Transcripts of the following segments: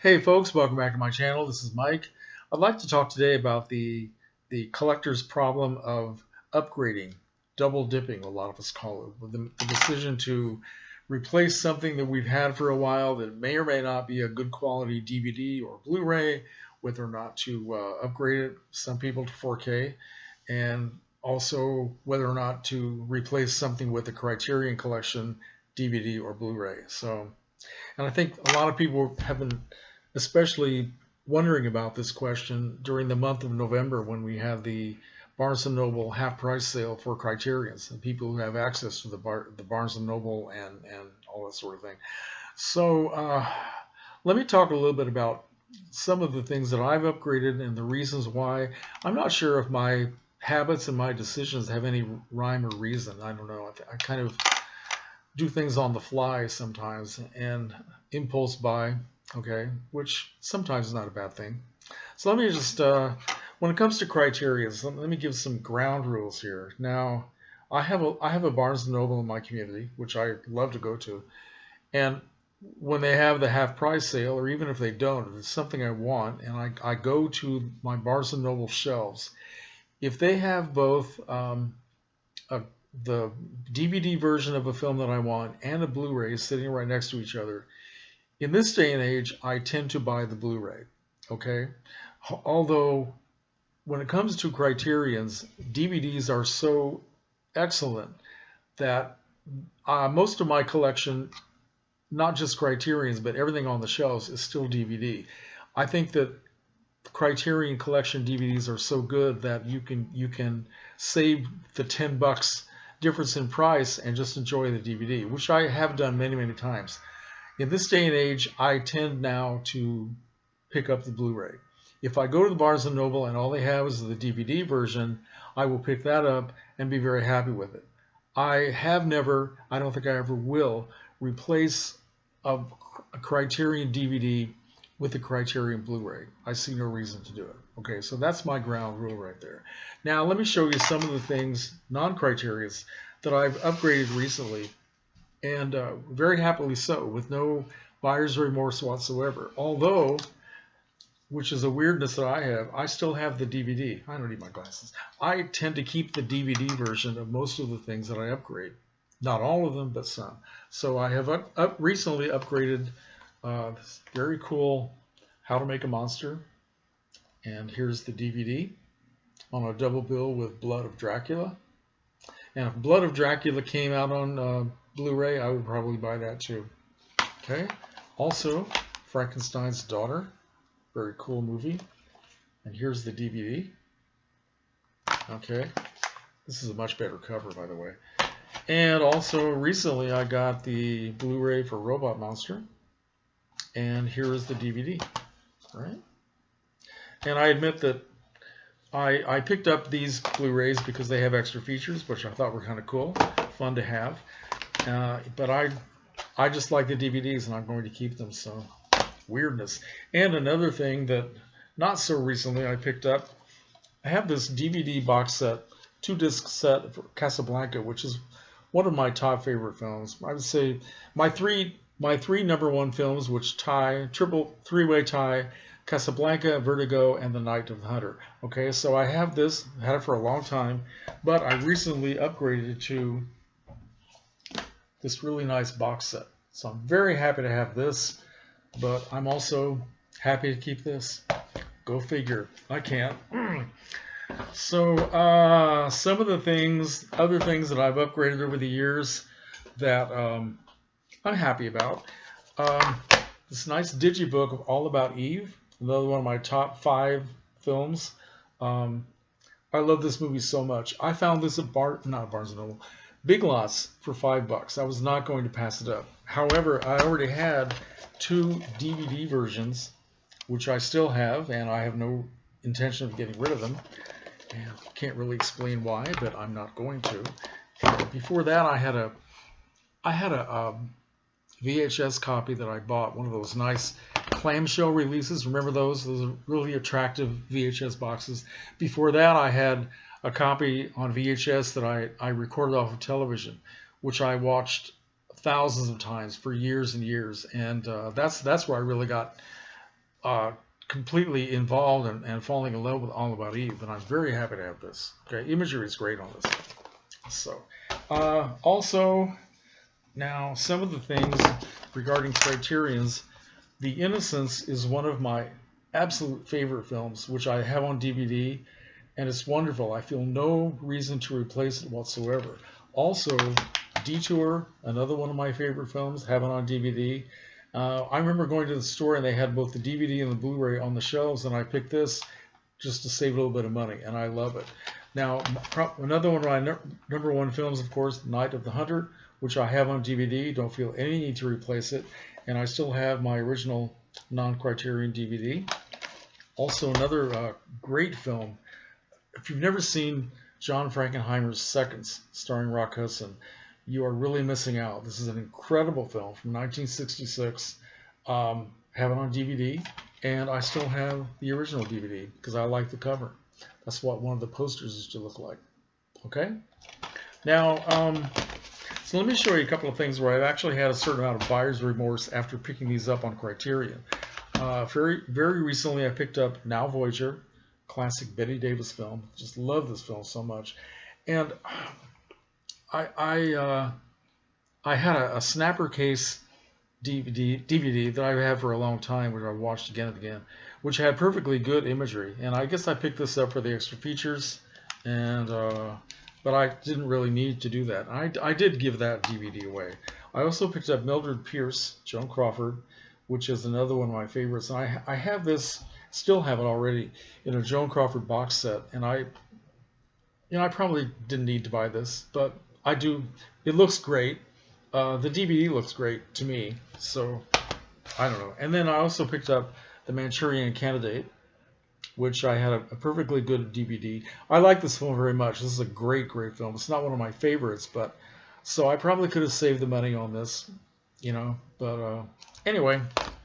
Hey folks, welcome back to my channel. This is Mike. I'd like to talk today about the collector's problem of upgrading, double dipping, a lot of us call it, with the decision to replace something that we've had for a while that may or may not be a good quality DVD or Blu-ray, whether or not to upgrade it, some people to 4K, and also whether or not to replace something with a Criterion Collection DVD or Blu-ray. And I think a lot of people have been especially wondering about this question during the month of November when we have the Barnes & Noble half price sale for Criterions and people who have access to the Barnes & Noble and all that sort of thing. So let me talk a little bit about some of the things that I've upgraded and the reasons why. I'm not sure if my habits and my decisions have any rhyme or reason. I don't know. I kind of do things on the fly sometimes and impulse buy, okay, which sometimes is not a bad thing. So let me just, when it comes to criteria, let me give some ground rules here. Now, I have a Barnes & Noble in my community, which I love to go to, and when they have the half price sale, or even if they don't, if it's something I want, and I go to my Barnes & Noble shelves, if they have both the DVD version of a film that I want and a Blu-ray sitting right next to each other, in this day and age, I tend to buy the Blu-ray, okay? Although, when it comes to Criterions, DVDs are so excellent that most of my collection, not just Criterions, but everything on the shelves is still DVD. I think that Criterion Collection DVDs are so good that you can save the $10 difference in price and just enjoy the DVD, which I have done many, many times. In this day and age, I tend now to pick up the Blu-ray. If I go to the Barnes & Noble and all they have is the DVD version, I will pick that up and be very happy with it. I have never, I don't think I ever will, replace a Criterion DVD with a Criterion Blu-ray. I see no reason to do it. Okay, so that's my ground rule right there. Now let me show you some of the things, non-Criterions, that I've upgraded recently, and very happily so, with no buyer's remorse whatsoever. Although, which is a weirdness that I have, I still have the DVD. I don't need my glasses. I tend to keep the DVD version of most of the things that I upgrade. Not all of them, but some. So I have recently upgraded this very cool How to Make a Monster. And here's the DVD on a double bill with Blood of Dracula. And if Blood of Dracula came out on Blu-ray, I would probably buy that too. Okay. Also, Frankenstein's Daughter. Very cool movie. And here's the DVD. Okay. This is a much better cover, by the way. And also, recently I got the Blu-ray for Robot Monster. And here is the DVD. All right. And I admit that I picked up these Blu-rays because they have extra features, which I thought were kind of cool, fun to have. But I just like the DVDs, and I'm going to keep them. So weirdness. And another thing that not so recently I picked up, I have this DVD box set, 2-disc set for Casablanca, which is one of my top favorite films. I would say my three number one films, which tie, three-way tie, Casablanca, Vertigo, and The Night of the Hunter. Okay, so I have this, had it for a long time, but I recently upgraded it to this really nice box set. So I'm very happy to have this, but I'm also happy to keep this. Go figure. I can't. So some of the things, other things that I've upgraded over the years that I'm happy about. This nice digibook all about Eve. Another one of my top 5 films. I love this movie so much. I found this at Barnes & Noble, Big Lots for $5. I was not going to pass it up. However, I already had 2 DVD versions, which I still have, and I have no intention of getting rid of them. And can't really explain why, but I'm not going to. And before that, I had a VHS copy that I bought, one of those nice clamshell releases. Remember those? Those are really attractive VHS boxes. Before that, I had a copy on VHS that I recorded off of television, which I watched thousands of times for years and years. And that's where I really got uh, completely involved and falling in love with All About Eve, and I'm very happy to have this. Okay, imagery is great on this. So, also, now some of the things regarding Criterion's, The Innocents is one of my absolute favorite films, which I have on DVD, and it's wonderful. I feel no reason to replace it whatsoever. Also, Detour, another one of my favorite films, have it on DVD. I remember going to the store and they had both the DVD and the Blu-ray on the shelves, and I picked this just to save a little bit of money, and I love it. Now, another one of my number one films, of course, Night of the Hunter, which I have on DVD. Don't feel any need to replace it, and I still have my original non-Criterion DVD. Also, another great film. If you've never seen John Frankenheimer's Seconds, starring Rock Hudson, you are really missing out. This is an incredible film from 1966. Have it on DVD, and I still have the original DVD because I like the cover. That's what one of the posters used to look like. Okay? Now, so let me show you a couple of things where I've actually had a certain amount of buyer's remorse after picking these up on Criterion. Very recently, I picked up Now Voyager, classic Betty Davis film. Just love this film so much. And I had a snapper case DVD that I've had for a long time, which I've watched again and again, which had perfectly good imagery. And I guess I picked this up for the extra features, and but I didn't really need to do that. I did give that DVD away. I also picked up Mildred Pierce, Joan Crawford, which is another one of my favorites. And I have this, still have it already, in a Joan Crawford box set. And I probably didn't need to buy this, but I do. It looks great. The DVD looks great to me, so I don't know. And then I also picked up The Manchurian Candidate, which I had a perfectly good DVD. I like this film very much. This is a great, great film. It's not one of my favorites, but so I probably could have saved the money on this, But anyway,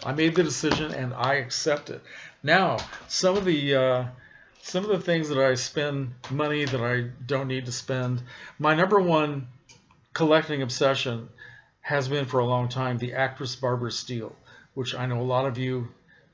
I made the decision and I accept it. Now, some of the things that I spend money that I don't need to spend. My number one collecting obsession has been for a long time the actress Barbara Steele, which I know a lot of you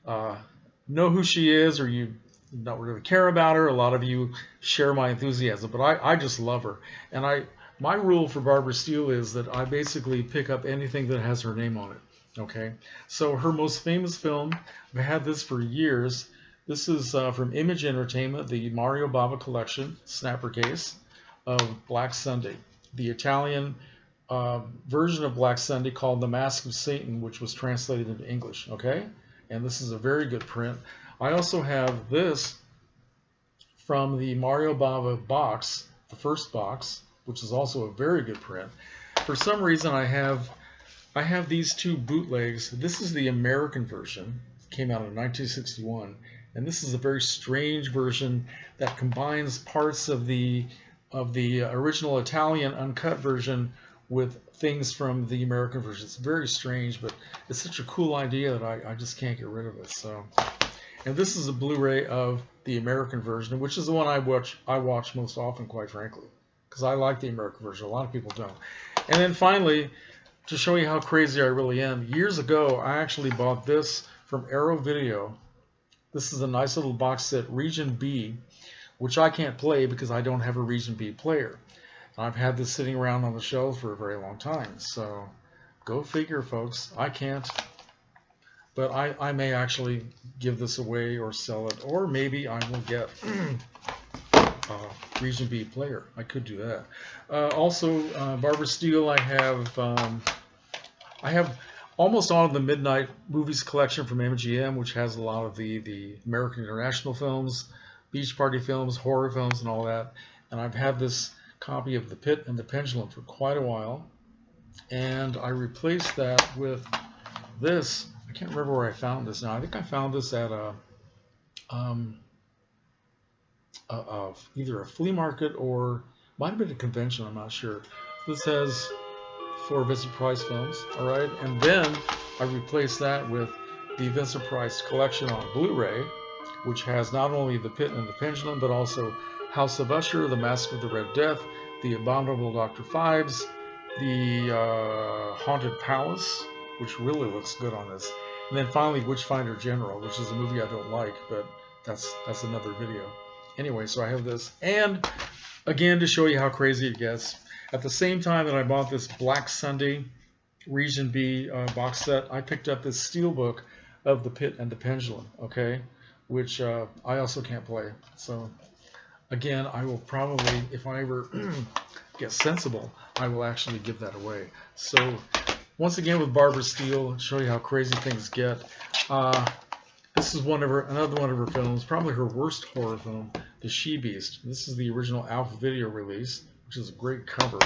know who she is, or you don't really care about her. A lot of you share my enthusiasm, but I just love her. And my rule for Barbara Steele is that I basically pick up anything that has her name on it. Okay, so her most famous film, I've had this for years. This is from Image Entertainment, the Mario Bava collection, snapper case of Black Sunday. The Italian version of Black Sunday called The Mask of Satan, which was translated into English, okay? And this is a very good print. I also have this from the Mario Bava box, the first box, which is also a very good print. For some reason, I have these two bootlegs. This is the American version. It came out in 1961. And this is a very strange version that combines parts of the original Italian uncut version with things from the American version. It's very strange, but it's such a cool idea that I just can't get rid of it. So, and this is a Blu-ray of the American version, which is the one I watch most often, quite frankly, because I like the American version. A lot of people don't. And then finally, to show you how crazy I really am, years ago I actually bought this from Arrow Video. This is a nice little box set, Region B, which I can't play because I don't have a Region B player. And I've had this sitting around on the shelves for a very long time. So go figure, folks. I can't. But I may actually give this away or sell it. Or maybe I will get a Region B player. I could do that. Also, Barbara Steele, I have almost all of the Midnight Movies collection from MGM, which has a lot of the American International films, beach party films, horror films, and all that. And I've had this copy of The Pit and the Pendulum for quite a while. And I replaced that with this. I can't remember where I found this now. I think I found this at either a flea market or might have been a convention. I'm not sure. This has 4 Vincent Price films. All right. And then I replaced that with the Vincent Price collection on Blu-ray, which has not only The Pit and the Pendulum, but also House of Usher, The Mask of the Red Death, The Abominable Dr. Phibes, The Haunted Palace, which really looks good on this, And then finally, Witchfinder General, which is a movie I don't like, but that's another video. Anyway, so I have this, and again to show you how crazy it gets. At the same time that I bought this Black Sunday Region B box set, I picked up this steelbook of The Pit and the Pendulum, okay, which I also can't play. So again, I will probably, if I ever get sensible, I will actually give that away. So once again with Barbara Steele, show you how crazy things get. This is another one of her films, probably her worst horror film, The She-Beast. This is the original Alpha Video release, which is a great cover.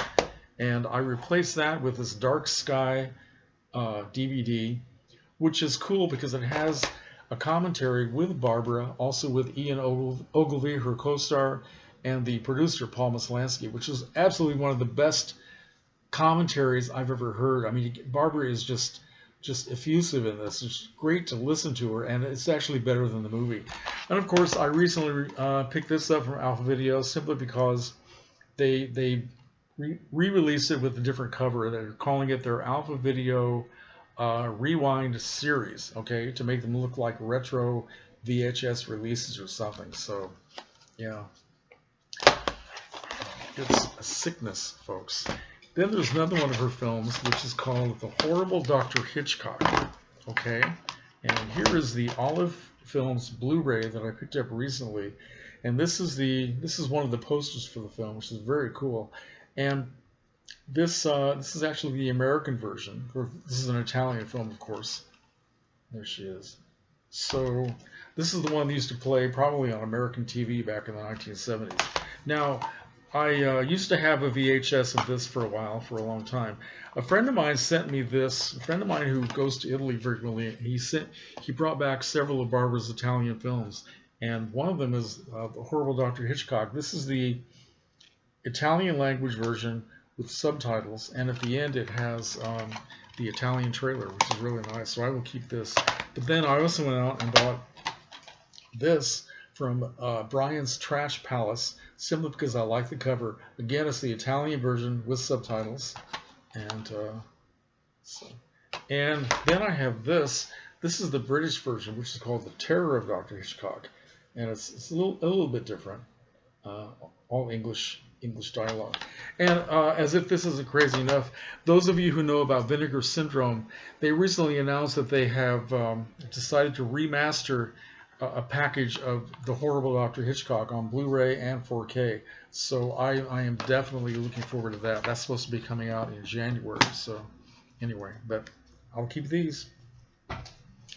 And I replaced that with this Dark Sky DVD, which is cool because it has a commentary with Barbara, also with Ian Ogilvy, her co-star, and the producer, Paul Maslansky, which is absolutely one of the best commentaries I've ever heard. I mean, Barbara is just effusive in this. It's great to listen to her, and it's actually better than the movie. And of course, I recently picked this up from Alpha Video simply because they re-released it with a different cover. They're calling it their Alpha Video Rewind series, okay, to make them look like retro VHS releases or something. So, yeah, it's a sickness, folks. Then there's another one of her films, which is called The Horrible Dr. Hitchcock, okay? And here is the Olive Films Blu-ray that I picked up recently, and this is one of the posters for the film, which is very cool. And this is actually the American version. This is an Italian film, of course. There she is. So this is the one that used to play probably on American TV back in the 1970s. Now, I used to have a VHS of this for a long time. A friend of mine sent me this. A friend of mine who goes to Italy frequently. He brought back several of Barbara's Italian films, and one of them is The Horrible Dr. Hitchcock. This is the Italian language version with subtitles, and at the end it has the Italian trailer, which is really nice. So I will keep this. But then I also went out and bought this from Brian's Trash Palace, simply because I like the cover. Again, it's the Italian version with subtitles, and and then I have this. This is the British version, which is called The Terror of Dr. Hitchcock, and it's a little bit different, all English dialogue. And as if this isn't crazy enough, those of you who know about Vinegar Syndrome, they recently announced that they have decided to remaster a package of The Horrible Dr. Hitchcock on Blu-ray and 4K. So I am definitely looking forward to that. That's supposed to be coming out in January. So anyway, but I'll keep these.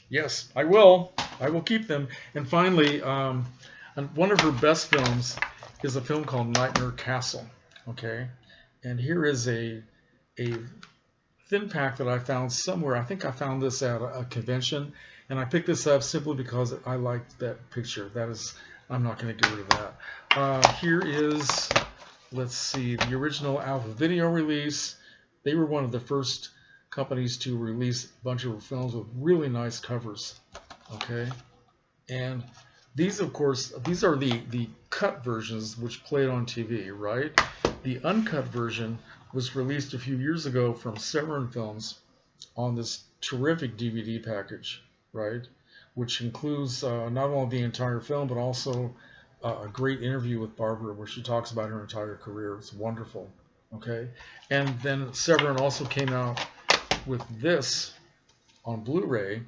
Yes, I will. I will keep them. And finally, one of her best films is a film called Nightmare Castle. Okay, and here is a thin pack that I found somewhere. I think I found this at a convention. And I picked this up simply because I liked that picture. I'm not going to get rid of that. Here is, let's see, the original Alpha Video release. They were one of the first companies to release a bunch of films with really nice covers. Okay, and these, of course, these are the cut versions which played on TV, right? The uncut version was released a few years ago from Severin Films on this terrific DVD package, right, which includes not only the entire film, but also a great interview with Barbara where she talks about her entire career. It's wonderful, okay? And then Severin also came out with this on Blu-ray,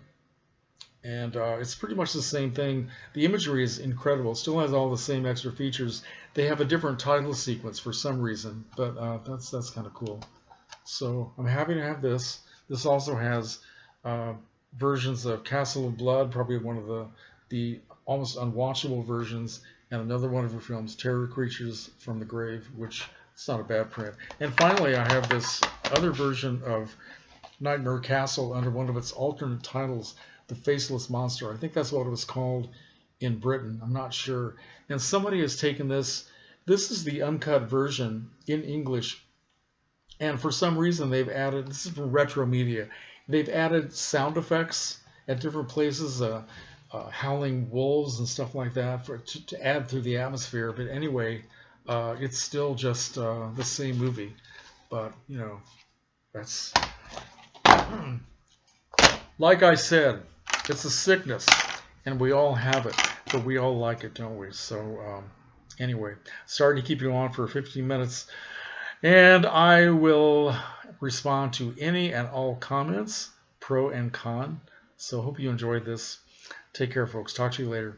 and it's pretty much the same thing. The imagery is incredible. It still has all the same extra features. They have a different title sequence for some reason, but that's kind of cool. So I'm happy to have this. This also has versions of Castle of Blood, probably one of the almost unwatchable versions, and another one of her films, Terror Creatures from the Grave, which is not a bad print. And finally, I have this other version of Nightmare Castle under one of its alternate titles, The Faceless Monster. I think that's what it was called in Britain. I'm not sure. And somebody has taken this. This is the uncut version in English, and for some reason they've added, this is from Retro Media, they've added sound effects at different places, howling wolves and stuff like that to add through the atmosphere. But anyway, it's still just the same movie. But, you know, that's... Like I said, it's a sickness, and we all have it, but we all like it, don't we? So anyway, sorry to keep you on for 15 minutes, and I will respond to any and all comments, pro and con. So hope you enjoyed this. Take care, folks. Talk to you later.